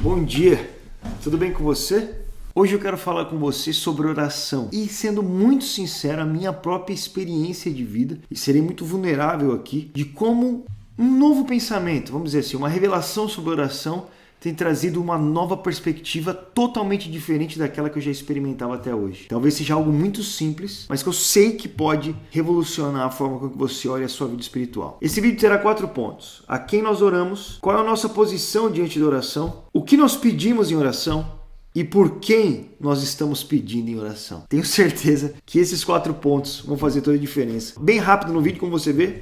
Bom dia, tudo bem com você? Hoje eu quero falar com você sobre oração e, sendo muito sincero, a minha própria experiência de vida, e serei muito vulnerável aqui, de como um novo pensamento, vamos dizer assim, uma revelação sobre oração tem trazido uma nova perspectiva totalmente diferente daquela que eu já experimentava até hoje. Talvez seja algo muito simples, mas que eu sei que pode revolucionar a forma com que você olha a sua vida espiritual. Esse vídeo terá 4 pontos. A quem nós oramos, qual é a nossa posição diante da oração, o que nós pedimos em oração e por quem nós estamos pedindo em oração. Tenho certeza que esses 4 pontos vão fazer toda a diferença. Bem rápido no vídeo, como você vê,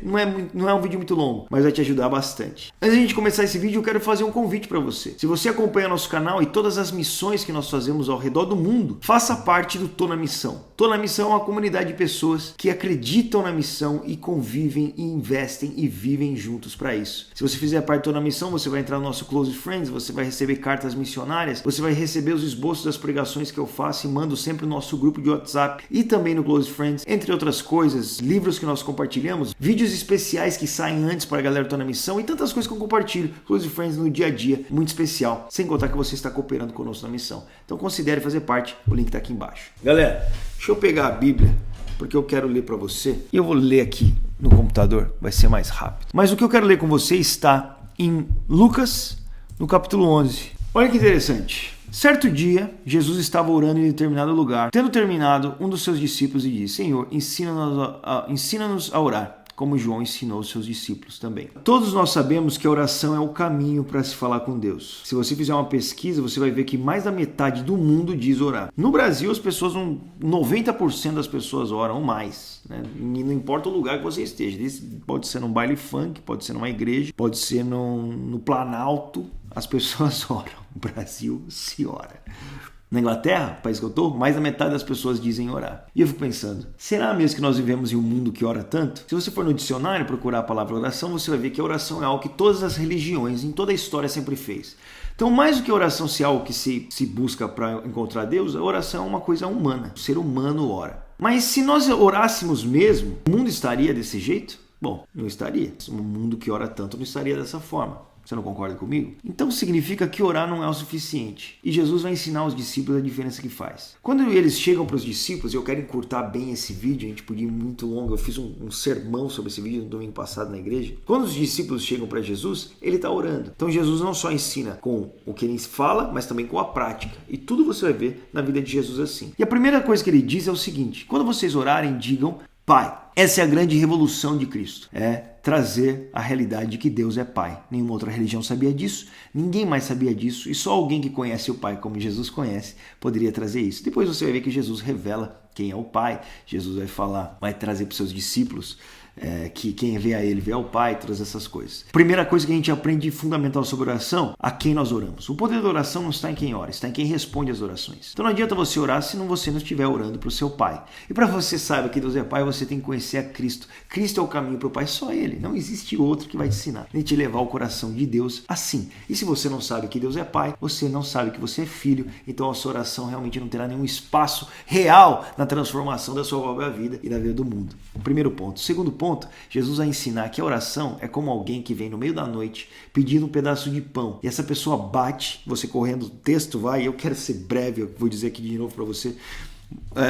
não é um vídeo muito longo, mas vai te ajudar bastante. Antes de a gente começar esse vídeo, eu quero fazer um convite para você. Se você acompanha nosso canal e todas as missões que nós fazemos ao redor do mundo, faça parte do Tô na Missão. Tô na Missão é uma comunidade de pessoas que acreditam na missão e convivem e investem e vivem juntos para isso. Se você fizer parte do Tô na Missão, você vai entrar no nosso Close Friends, você vai receber cartas missionárias, você vai receber os esboços das pregações que eu faço e mando sempre no nosso grupo de WhatsApp e também no Close Friends, entre outras coisas, livros que nós compartilhamos, vídeos especiais que saem antes para a galera que tá na missão e tantas coisas que eu compartilho, Close Friends no dia a dia, muito especial, sem contar que você está cooperando conosco na missão. Então considere fazer parte, o link está aqui embaixo. Galera, deixa eu pegar a Bíblia, porque eu quero ler para você e eu vou ler aqui no computador, vai ser mais rápido. Mas o que eu quero ler com você está em Lucas, no capítulo 11. Olha que interessante. Certo dia, Jesus estava orando em determinado lugar. Tendo terminado, um dos seus discípulos lhe disse: Senhor, ensina-nos a orar, como João ensinou os seus discípulos também. Todos nós sabemos que a oração é o caminho para se falar com Deus. Se você fizer uma pesquisa, você vai ver que mais da metade do mundo diz orar. No Brasil, as pessoas, 90% das pessoas oram ou mais, né? E não importa o lugar que você esteja. Pode ser num baile funk, pode ser numa igreja, pode ser no Planalto. As pessoas oram. No Brasil se ora. Na Inglaterra, país que eu estou, mais da metade das pessoas dizem orar. E eu fico pensando, será mesmo que nós vivemos em um mundo que ora tanto? Se você for no dicionário procurar a palavra oração, você vai ver que a oração é algo que todas as religiões, em toda a história, sempre fez. Então, mais do que a oração ser algo que se busca para encontrar Deus, a oração é uma coisa humana. O ser humano ora. Mas se nós orássemos mesmo, o mundo estaria desse jeito? Bom, não estaria. Um mundo que ora tanto não estaria dessa forma. Você não concorda comigo? Então significa que orar não é o suficiente. E Jesus vai ensinar aos discípulos a diferença que faz. Quando eles chegam para os discípulos, e eu quero encurtar bem esse vídeo, a gente podia ir muito longo, eu fiz um sermão sobre esse vídeo no domingo passado na igreja. Quando os discípulos chegam para Jesus, ele está orando. Então Jesus não só ensina com o que ele fala, mas também com a prática. E tudo você vai ver na vida de Jesus assim. E a primeira coisa que ele diz é o seguinte: quando vocês orarem, digam Pai. Essa é a grande revolução de Cristo. É trazer a realidade de que Deus é Pai. Nenhuma outra religião sabia disso, ninguém mais sabia disso, e só alguém que conhece o Pai como Jesus conhece poderia trazer isso. Depois você vai ver que Jesus revela quem é o Pai. Jesus vai trazer para os seus discípulos que quem vê a ele vê ao Pai, todas essas coisas. Primeira coisa que a gente aprende fundamental sobre oração: a quem nós oramos. O poder da oração não está em quem ora, está em quem responde às orações. Então não adianta você orar se você não estiver orando para o seu Pai. E para você saiba que Deus é Pai, você tem que conhecer a Cristo. Cristo é o caminho para o Pai, só Ele. Não existe outro que vai te ensinar, nem te levar ao coração de Deus assim. E se você não sabe que Deus é Pai, você não sabe que você é filho, então a sua oração realmente não terá nenhum espaço real na transformação da sua própria vida e da vida do mundo. O primeiro ponto. O segundo ponto, Jesus vai ensinar que a oração é como alguém que vem no meio da noite pedindo um pedaço de pão. E essa pessoa bate, você correndo, o texto vai, eu quero ser breve, eu vou dizer aqui de novo para você.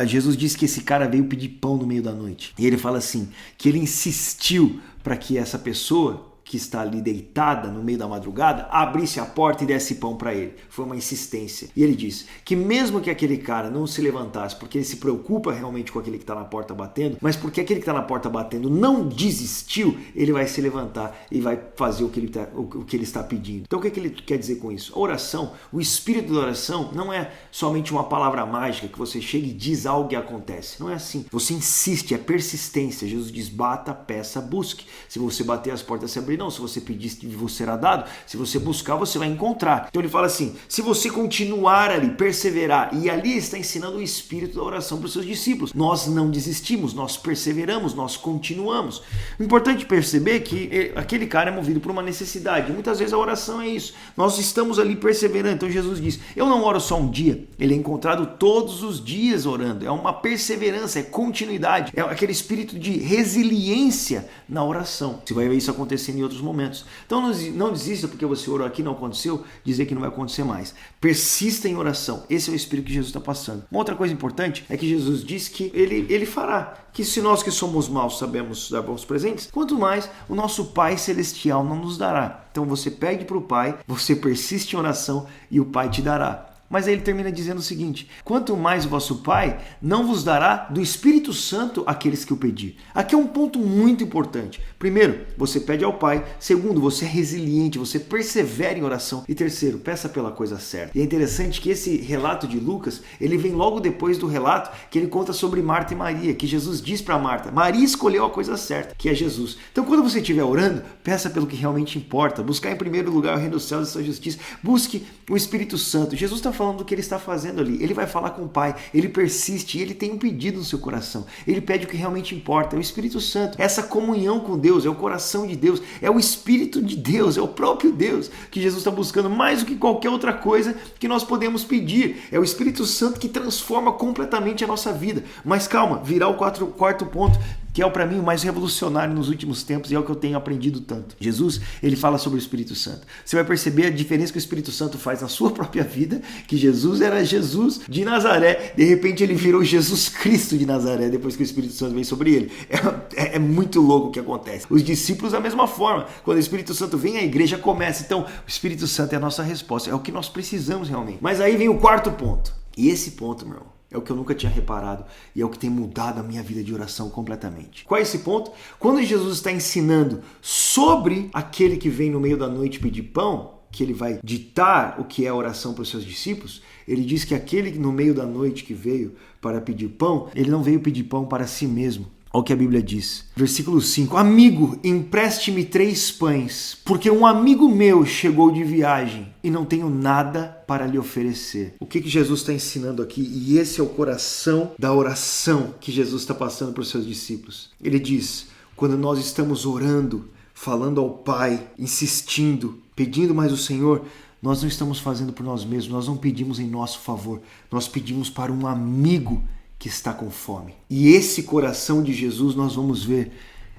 Jesus disse que esse cara veio pedir pão no meio da noite. E ele fala assim, que ele insistiu para que essa pessoa que está ali deitada no meio da madrugada, abrisse a porta e desse pão para ele. Foi uma insistência. E ele disse que mesmo que aquele cara não se levantasse, porque ele se preocupa realmente com aquele que está na porta batendo, mas porque aquele que está na porta batendo não desistiu, ele vai se levantar e vai fazer o que ele está pedindo. Então o que ele quer dizer com isso? A oração, o espírito da oração não é somente uma palavra mágica que você chega e diz algo e acontece. Não é assim. Você insiste, é persistência. Jesus diz, bata, peça, busque. Se você bater, as portas se abrirão. Não, se você pedir, você será dado. Se você buscar, você vai encontrar. Então ele fala assim, se você continuar ali, perseverar, e ali está ensinando o espírito da oração para os seus discípulos. Nós não desistimos, nós perseveramos, nós continuamos. O importante perceber que aquele cara é movido por uma necessidade. Muitas vezes a oração é isso. Nós estamos ali perseverando. Então Jesus diz, eu não oro só um dia. Ele é encontrado todos os dias orando. É uma perseverança, é continuidade. É aquele espírito de resiliência na oração. Você vai ver isso acontecendo em outros momentos. Então não desista porque você orou aqui e não aconteceu, dizer que não vai acontecer mais. Persista em oração. Esse é o espírito que Jesus está passando. Uma outra coisa importante é que Jesus diz que ele fará. Que se nós que somos maus sabemos dar bons presentes, quanto mais o nosso Pai Celestial não nos dará. Então você pede para o Pai, você persiste em oração e o Pai te dará. Mas aí ele termina dizendo o seguinte: quanto mais o vosso Pai não vos dará do Espírito Santo aqueles que o pedir. Aqui é um ponto muito importante. Primeiro, você pede ao Pai. Segundo, você é resiliente, você persevera em oração. E terceiro, peça pela coisa certa. E é interessante que esse relato de Lucas, ele vem logo depois do relato que ele conta sobre Marta e Maria, que Jesus diz para Marta: Maria escolheu a coisa certa, que é Jesus. Então quando você estiver orando, peça pelo que realmente importa. Buscar em primeiro lugar o reino dos céus e sua justiça. Busque o Espírito Santo. Jesus está falando do que ele está fazendo ali. Ele vai falar com o Pai, ele persiste, ele tem um pedido no seu coração. Ele pede o que realmente importa, é o Espírito Santo. Essa comunhão com Deus, é o coração de Deus, é o Espírito de Deus, é o próprio Deus que Jesus está buscando mais do que qualquer outra coisa que nós podemos pedir. É o Espírito Santo que transforma completamente a nossa vida. Mas calma, virá o quarto ponto, que é para mim o mais revolucionário nos últimos tempos e é o que eu tenho aprendido tanto. Jesus, ele fala sobre o Espírito Santo. Você vai perceber a diferença que o Espírito Santo faz na sua própria vida, que Jesus era Jesus de Nazaré, de repente ele virou Jesus Cristo de Nazaré, depois que o Espírito Santo vem sobre ele. É muito louco o que acontece. Os discípulos da mesma forma, quando o Espírito Santo vem, a igreja começa. Então, o Espírito Santo é a nossa resposta, é o que nós precisamos realmente. Mas aí vem o quarto ponto. E esse ponto, meu irmão, é o que eu nunca tinha reparado e é o que tem mudado a minha vida de oração completamente. Qual é esse ponto? Quando Jesus está ensinando sobre aquele que vem no meio da noite pedir pão, que ele vai ditar o que é a oração para os seus discípulos, ele diz que aquele no meio da noite que veio para pedir pão, ele não veio pedir pão para si mesmo. Olha o que a Bíblia diz. Versículo 5. Amigo, empreste-me 3 pães, porque um amigo meu chegou de viagem e não tenho nada para lhe oferecer. O que Jesus está ensinando aqui? E esse é o coração da oração que Jesus está passando para os seus discípulos. Ele diz, quando nós estamos orando, falando ao Pai, insistindo, pedindo mais o Senhor, nós não estamos fazendo por nós mesmos, nós não pedimos em nosso favor, nós pedimos para um amigo que está com fome. E esse coração de Jesus nós vamos ver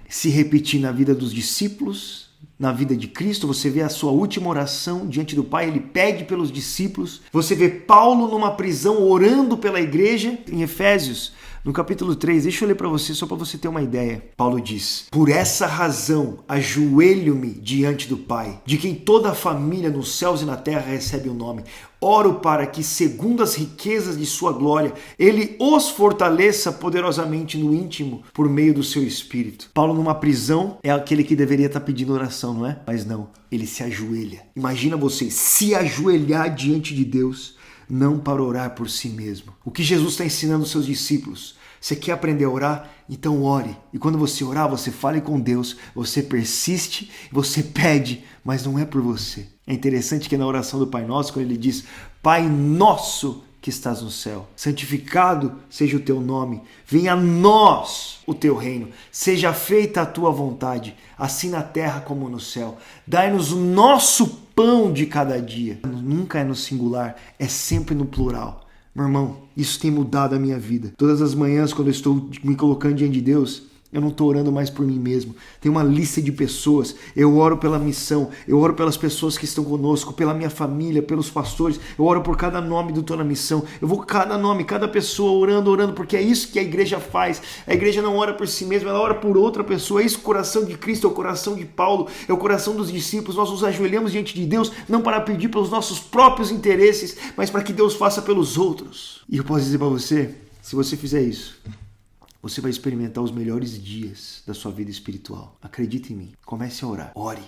se repetir na vida dos discípulos, na vida de Cristo. Você vê a sua última oração diante do Pai, ele pede pelos discípulos. Você vê Paulo numa prisão orando pela igreja. Em Efésios, no capítulo 3, deixa eu ler para você, só para você ter uma ideia. Paulo diz, por essa razão ajoelho-me diante do Pai, de quem toda a família nos céus e na terra recebe o nome. Oro para que, segundo as riquezas de sua glória, ele os fortaleça poderosamente no íntimo por meio do seu Espírito. Paulo numa prisão é aquele que deveria estar pedindo oração, não é? Mas não, ele se ajoelha. Imagina você se ajoelhar diante de Deus, não para orar por si mesmo. O que Jesus está ensinando aos seus discípulos? Você quer aprender a orar? Então ore. E quando você orar, você fale com Deus, você persiste, você pede, mas não é por você. É interessante que na oração do Pai Nosso, quando ele diz, Pai Nosso que estás no céu, santificado seja o teu nome, venha a nós o teu reino, seja feita a tua vontade, assim na terra como no céu. Dai-nos o nosso pão de cada dia. Nunca é no singular, é sempre no plural. Meu irmão, isso tem mudado a minha vida. Todas as manhãs, quando eu estou me colocando diante de Deus, eu não estou orando mais por mim mesmo. Tem uma lista de pessoas. Eu oro pela missão. Eu oro pelas pessoas que estão conosco, pela minha família, pelos pastores. Eu oro por cada nome do Tô na Missão. Eu vou cada nome, cada pessoa orando, porque é isso que a igreja faz. A igreja não ora por si mesma, ela ora por outra pessoa. É isso o coração de Cristo, é o coração de Paulo, é o coração dos discípulos. Nós nos ajoelhamos diante de Deus, não para pedir pelos nossos próprios interesses, mas para que Deus faça pelos outros. E eu posso dizer para você, se você fizer isso, você vai experimentar os melhores dias da sua vida espiritual. Acredite em mim. Comece a orar. Ore.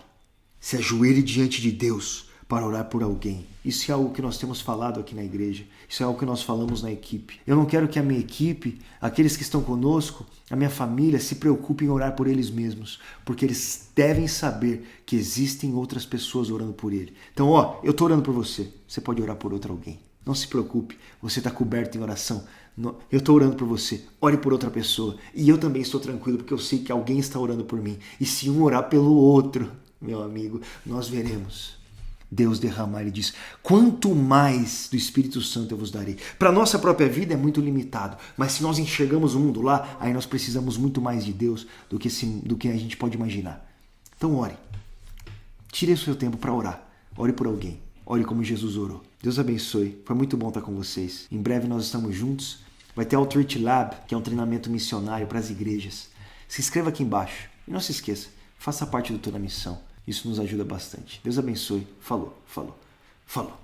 Se ajoelhe diante de Deus para orar por alguém. Isso é algo que nós temos falado aqui na igreja. Isso é algo que nós falamos na equipe. Eu não quero que a minha equipe, aqueles que estão conosco, a minha família, se preocupem em orar por eles mesmos. Porque eles devem saber que existem outras pessoas orando por ele. Então, eu estou orando por você. Você pode orar por outro alguém. Não se preocupe. Você está coberto em oração. Eu estou orando por você, ore por outra pessoa. E eu também estou tranquilo, porque eu sei que alguém está orando por mim. E se um orar pelo outro, meu amigo, nós veremos Deus derramar. Ele diz, quanto mais do Espírito Santo eu vos darei. Para a nossa própria vida é muito limitado, mas se nós enxergamos o mundo lá, aí nós precisamos muito mais de Deus do que a gente pode imaginar. Então ore. Tire o seu tempo para orar. Ore por alguém. Ore como Jesus orou. Deus abençoe. Foi muito bom estar com vocês. Em breve nós estamos juntos. Vai ter Outreach Lab, que é um treinamento missionário para as igrejas. Se inscreva aqui embaixo. E não se esqueça, faça parte do Toda Missão. Isso nos ajuda bastante. Deus abençoe. Falou, falou, falou.